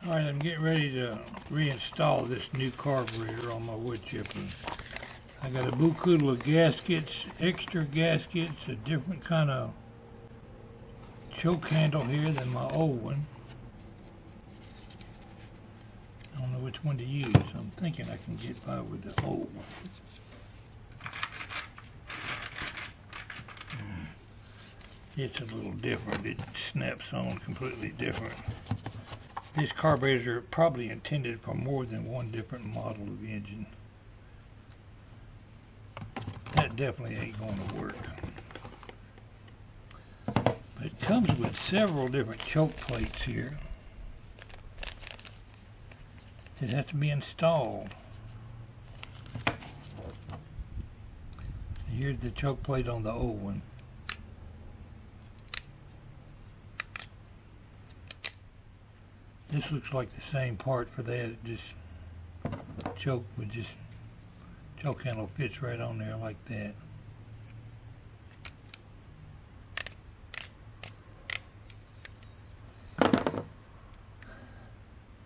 Alright, I'm getting ready to reinstall this new carburetor on my wood chipper. I got a buku of gaskets, extra gaskets, a different kind of choke handle here than my old one. I don't know which one to use. I'm thinking I can get by with the old one. It's a little different. It snaps on completely different. This carburetor is probably intended for more than one different model of engine. That definitely ain't going to work. But it comes with several different choke plates here. It has to be installed. Here's the choke plate on the old one. This looks like the same part for that. It just choke handle fits right on there like that.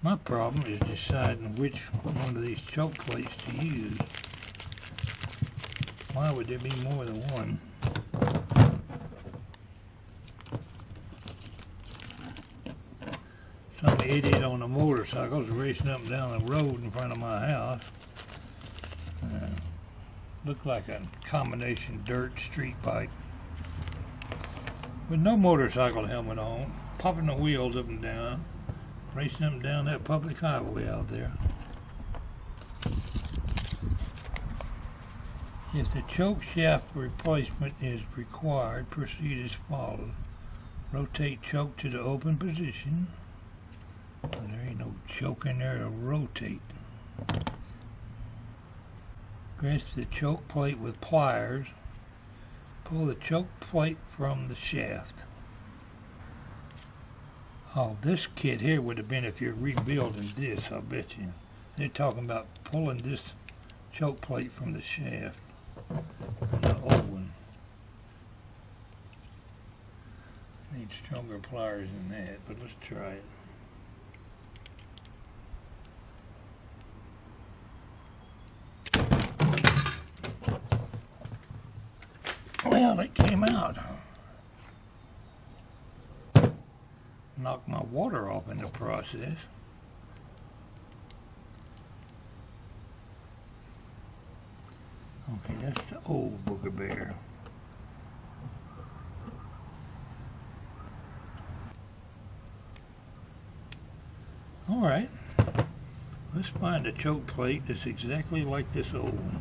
My problem is deciding which one of these choke plates to use. Why would there be more than one? Some idiot on a motorcycle is racing up and down the road in front of my house. Looked like a combination dirt street bike. With no motorcycle helmet on, popping the wheels up and down, racing up and down that public highway out there. If the choke shaft replacement is required, proceed as follows. Rotate choke to the open position. There ain't no choke in there to rotate. Grasp the choke plate with pliers. Pull the choke plate from the shaft. Oh, this kit here would have been if you're rebuilding this, I bet you. They're talking about pulling this choke plate from the shaft. The old one. Need stronger pliers than that, but let's try it. Well, it came out. Knocked my water off in the process. Okay, that's the old booger bear. Alright, let's find a choke plate that's exactly like this old one.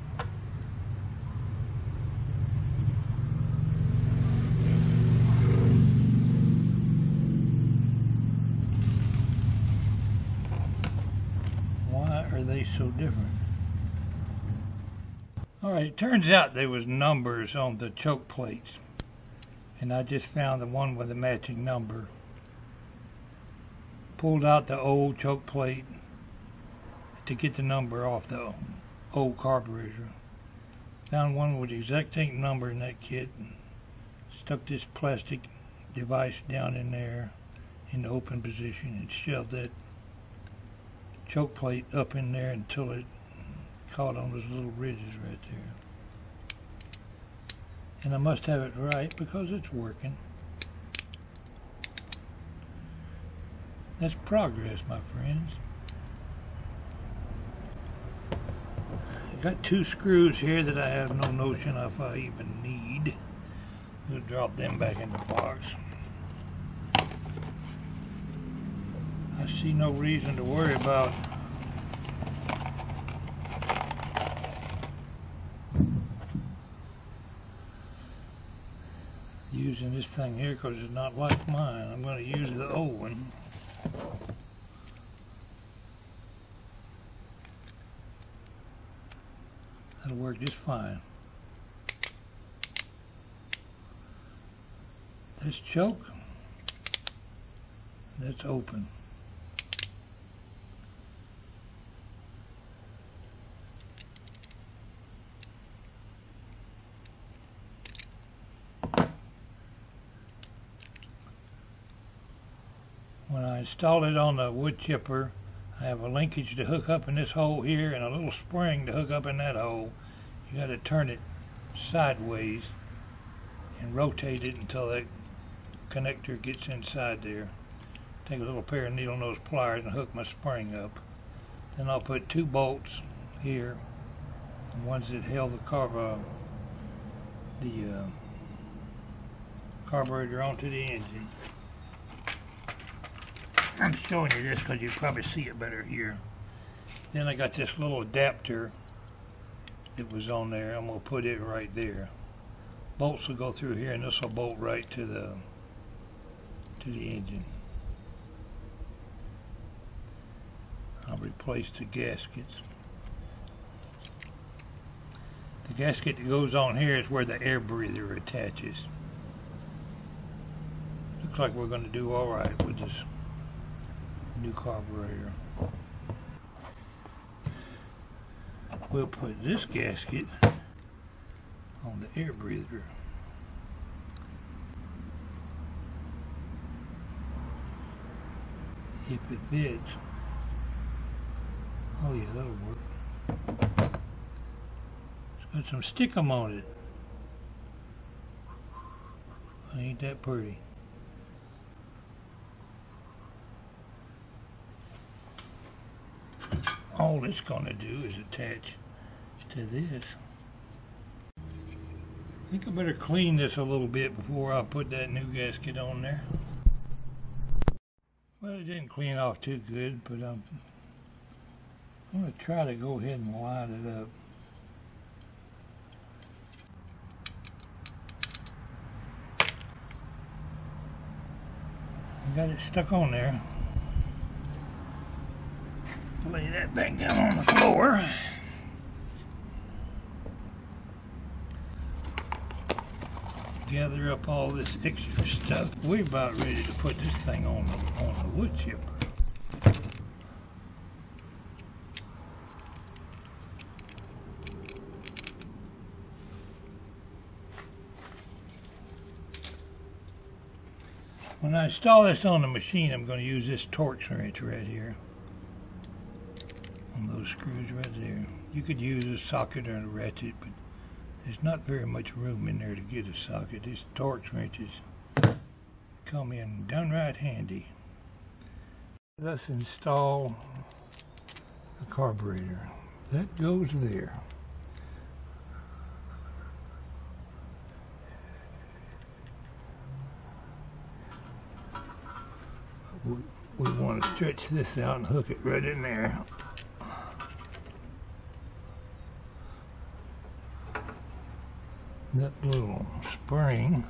Are they so different? Alright, it turns out there was numbers on the choke plates, and I just found the one with the matching number. Pulled out the old choke plate to get the number off the old carburetor. Found one with the exact same number in that kit, and stuck this plastic device down in there in the open position and shoved that choke plate up in there until it caught on those little ridges right there. And I must have it right because it's working. That's progress, my friends. I've got two screws here that I have no notion if I even need. We'll drop them back in the box. I see no reason to worry about using this thing here because it's not like mine. I'm going to use the old one. That'll work just fine. This choke, that's open. When I I installed it on the wood chipper. I have a linkage to hook up in this hole here and a little spring to hook up in that hole. You got to turn it sideways and rotate it until that connector gets inside there. Take a little pair of needle nose pliers and hook my spring up. Then I'll put 2 bolts here, the ones that held the carburetor onto the engine. I'm showing you this because you probably see it better here. Then I got this little adapter that was on there. I'm going to put it right there. Bolts will go through here, and this will bolt right to the engine. I'll replace the gaskets. The gasket that goes on here is where the air breather attaches. Looks like we're going to do all right with this new carburetor. We'll put this gasket on the air breather. If it fits. Oh yeah, that'll work. It's got some stickum on it. Ain't that pretty? All it's going to do is attach to this. I think I better clean this a little bit before I put that new gasket on there. Well, it didn't clean off too good, but I'm going to try to go ahead and line it up. I got it stuck on there. Lay that back down on the floor. Gather up all this extra stuff. We're about ready to put this thing on the wood chipper. When I install this on the machine, I'm going to use this Torx wrench right here. On those screws right there. You could use a socket or a ratchet, but there's not very much room in there to get a socket. These Torx wrenches come in downright handy. Let's install the carburetor. That goes there. We want to stretch this out and hook it right in there. That little spring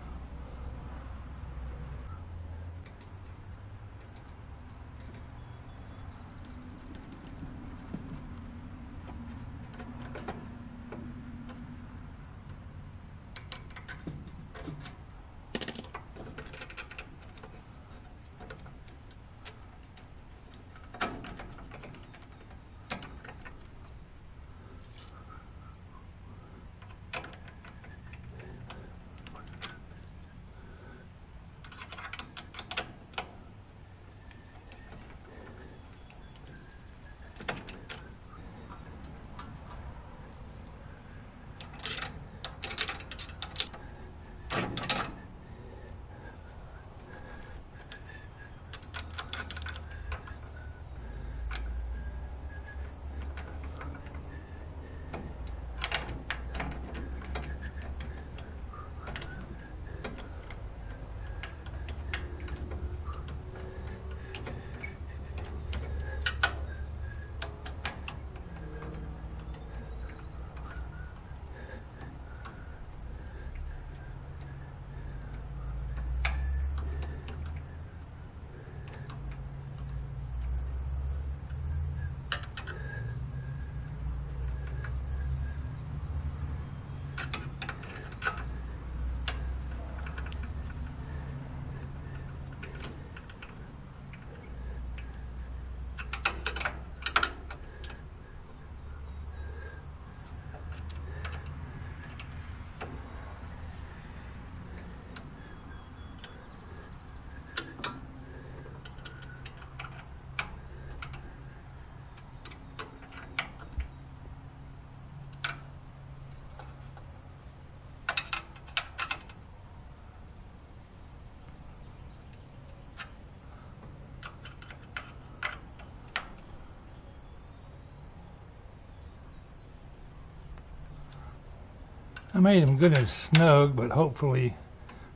I made them good and snug, but hopefully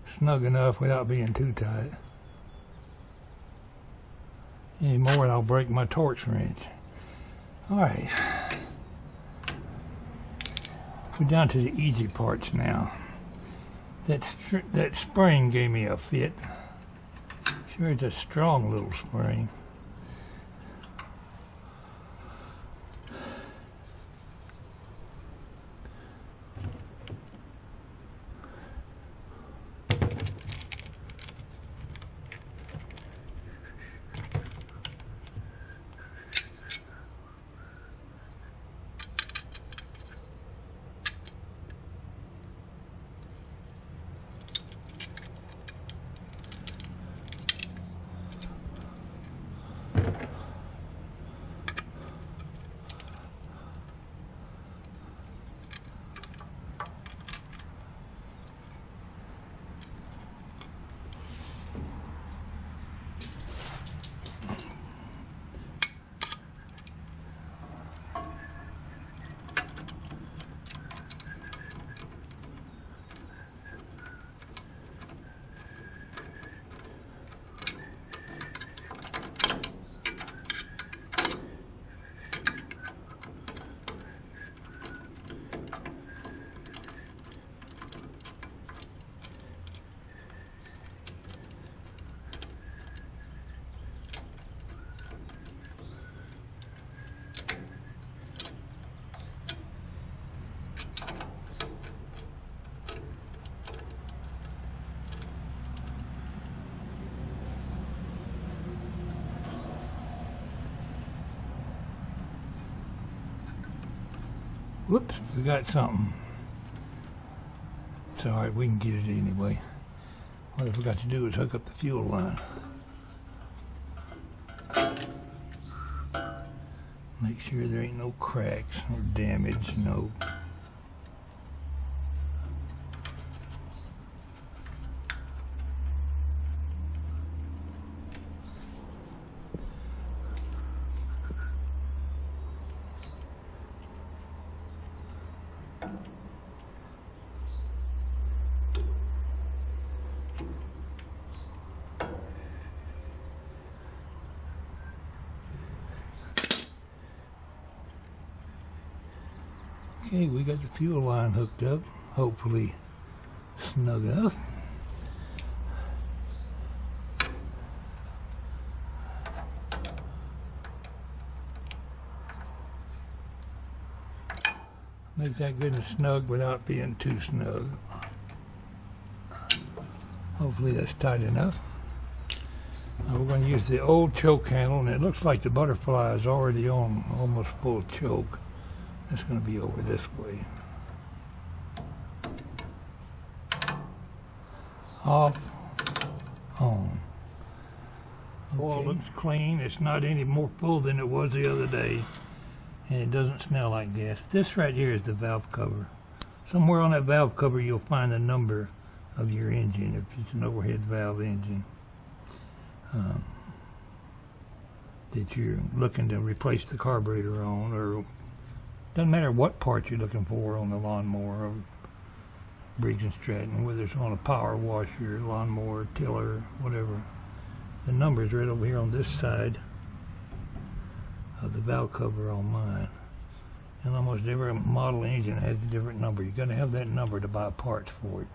snug enough without being too tight. Any more and I'll break my torch wrench. Alright. We're down to the easy parts now. That spring gave me a fit. Sure, it's a strong little spring. Whoops, we got something. It's alright, we can get it anyway. What I forgot to do is hook up the fuel line. Make sure there ain't no cracks or damage, no. Okay, we got the fuel line hooked up, hopefully snug enough. Make that good and snug without being too snug. Hopefully that's tight enough. Now we're going to use the old choke handle, and it looks like the butterfly is already on almost full choke. It's going to be over this way. Off, on. Okay. Oil looks clean. It's not any more full than it was the other day. And it doesn't smell like gas. This right here is the valve cover. Somewhere on that valve cover you'll find the number of your engine if it's an overhead valve engine that you're looking to replace the carburetor on, or doesn't matter what part you're looking for on the lawnmower or Briggs Stratton, whether it's on a power washer, lawnmower, tiller, whatever. The number's right over here on this side of the valve cover on mine. And almost every model engine has a different number. You're going to have that number to buy parts for it.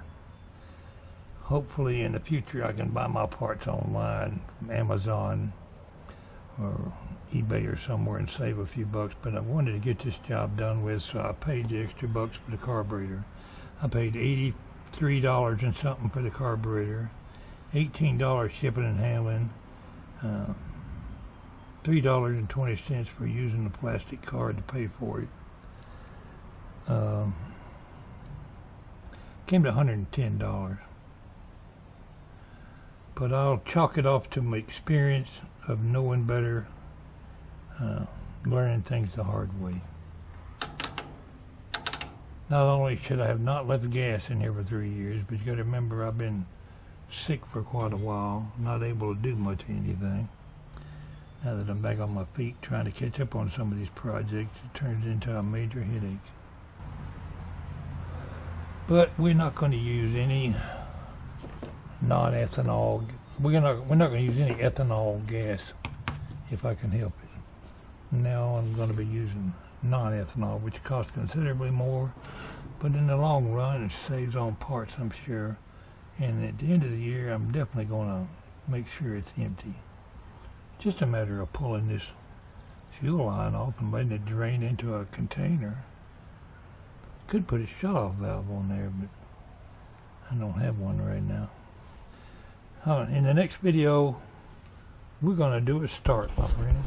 Hopefully in the future I can buy my parts online from Amazon or eBay or somewhere and save a few bucks, but I wanted to get this job done with, so I paid the extra bucks for the carburetor. I paid $83 and something for the carburetor, $18 shipping and handling, $3.20 for using the plastic card to pay for it. Came to $110. But I'll chalk it off to my experience of knowing better, learning things the hard way. Not only should I have not left gas in here for 3 years, but you got to remember I've been sick for quite a while, not able to do much of anything. Now that I'm back on my feet trying to catch up on some of these projects, it turns into a major headache. But we're not going to use any non-ethanol. We're not going to use any ethanol gas if I can help it. Now I'm going to be using non-ethanol, which costs considerably more, but in the long run it saves on parts, I'm sure. And at the end of the year, I'm definitely going to make sure it's empty. Just a matter of pulling this fuel line off and letting it drain into a container. Could put a shut-off valve on there, but I don't have one right now. In the next video, we're going to do a start, my friend.